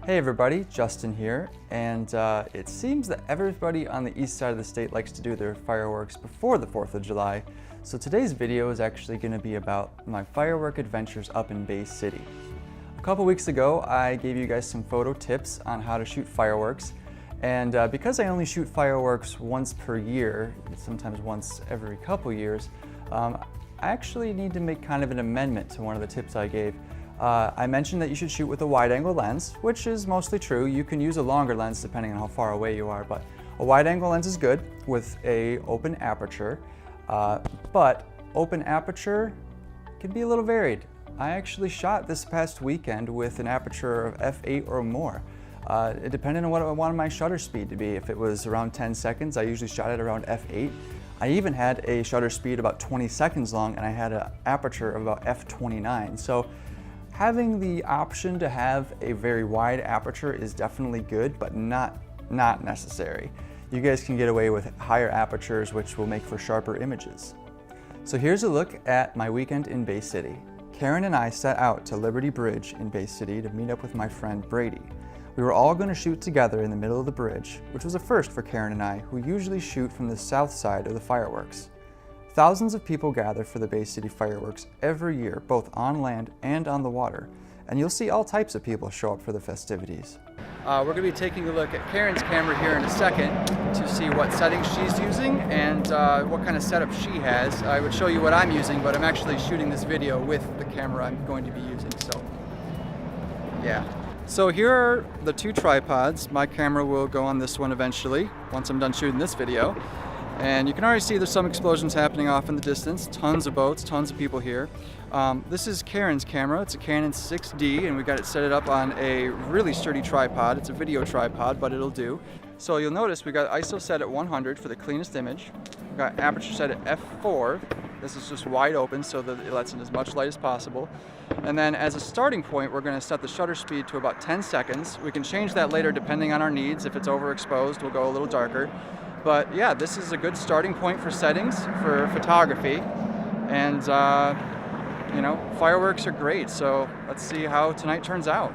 Hey everybody, Justin here, and it seems that everybody on the east side of the state likes to do their fireworks before the 4th of July, so today's video is actually going to be about my firework adventures up in Bay City. A couple weeks ago, I gave you guys some photo tips on how to shoot fireworks, and because I only shoot fireworks once per year, sometimes once every couple years, I actually need to make kind of an amendment to one of the tips I gave. I mentioned that you should shoot with a wide-angle lens, which is mostly true. You can use a longer lens depending on how far away you are, but a wide-angle lens is good with an open aperture. But open aperture can be a little varied. I actually shot this past weekend with an aperture of f8 or more. It depended on what I wanted my shutter speed to be. If it was around 10 seconds, I usually shot it around f8. I even had a shutter speed about 20 seconds long, and I had an aperture of about f29. So having the option to have a very wide aperture is definitely good, but not necessary. You guys can get away with higher apertures, which will make for sharper images. So here's a look at my weekend in Bay City. Karen and I set out to Liberty Bridge in Bay City to meet up with my friend Brady. We were all going to shoot together in the middle of the bridge, which was a first for Karen and I, who usually shoot from the south side of the fireworks. Thousands of people gather for the Bay City fireworks every year, both on land and on the water, and you'll see all types of people show up for the festivities. We're going to be taking a look at Karen's camera here in a second to see what settings she's using and what kind of setup she has. I would show you what I'm using, but I'm actually shooting this video with the camera I'm going to be using, so yeah. So here are the two tripods. My camera will go on this one eventually, once I'm done shooting this video. And you can already see there's some explosions happening off in the distance. Tons of boats, tons of people here. This is Karen's camera. It's a Canon 6D, and we got it set up on a really sturdy tripod. It's a video tripod, but it'll do. So you'll notice we got ISO set at 100 for the cleanest image. We got aperture set at f4. This is just wide open so that it lets in as much light as possible. And then as a starting point, we're going to set the shutter speed to about 10 seconds. We can change that later depending on our needs. If it's overexposed, we'll go a little darker. But yeah, this is a good starting point for settings for photography. And you know, fireworks are great, so let's see how tonight turns out.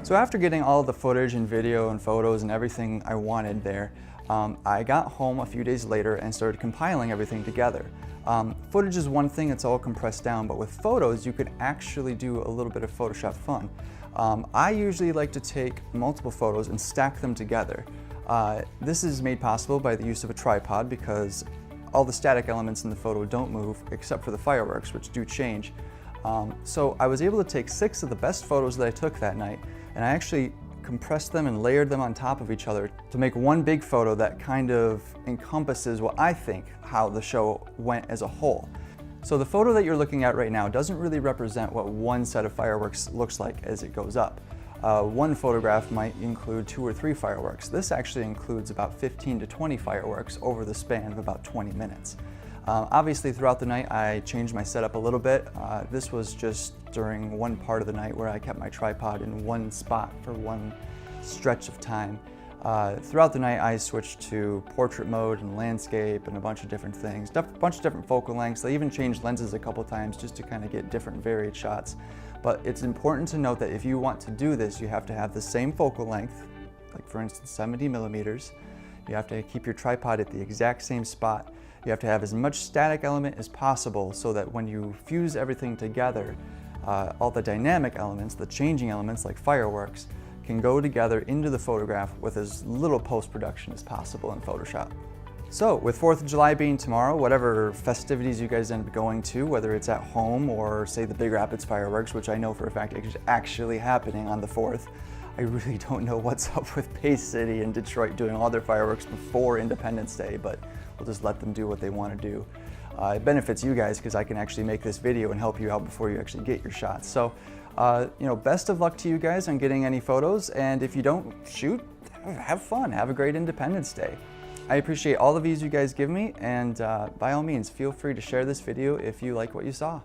So after getting all the footage and video and photos and everything I wanted there, I got home a few days later and started compiling everything together. Footage is one thing, it's all compressed down, but with photos you could actually do a little bit of Photoshop fun. I usually like to take multiple photos and stack them together. This is made possible by the use of a tripod because all the static elements in the photo don't move except for the fireworks, which do change. So I was able to take 6 of the best photos that I took that night, and I actually compressed them and layered them on top of each other to make one big photo that kind of encompasses what I think how the show went as a whole. So the photo that you're looking at right now doesn't really represent what one set of fireworks looks like as it goes up. One photograph might include 2 or 3 fireworks. This actually includes about 15 to 20 fireworks over the span of about 20 minutes. Obviously throughout the night I changed my setup a little bit. This was just during one part of the night where I kept my tripod in one spot for one stretch of time. Throughout the night I switched to portrait mode and landscape and a bunch of different things, a bunch of different focal lengths. I even changed lenses a couple times just to kind of get different varied shots. But it's important to note that if you want to do this, you have to have the same focal length, like for instance 70 millimeters. You have to keep your tripod at the exact same spot. You have to have as much static element as possible so that when you fuse everything together, all the dynamic elements, the changing elements like fireworks, can go together into the photograph with as little post-production as possible in Photoshop. So with 4th of July being tomorrow, whatever festivities you guys end up going to, whether it's at home or say the Big Rapids fireworks, which I know for a fact is actually happening on the 4th, I really don't know what's up with Bay City and Detroit doing all their fireworks before Independence Day, but we'll just let them do what they want to do. It benefits you guys because I can actually make this video and help you out before you actually get your shots. So, best of luck to you guys on getting any photos, and if you don't shoot, have fun, have a great Independence Day. I appreciate all the views you guys give me, and by all means, feel free to share this video if you like what you saw.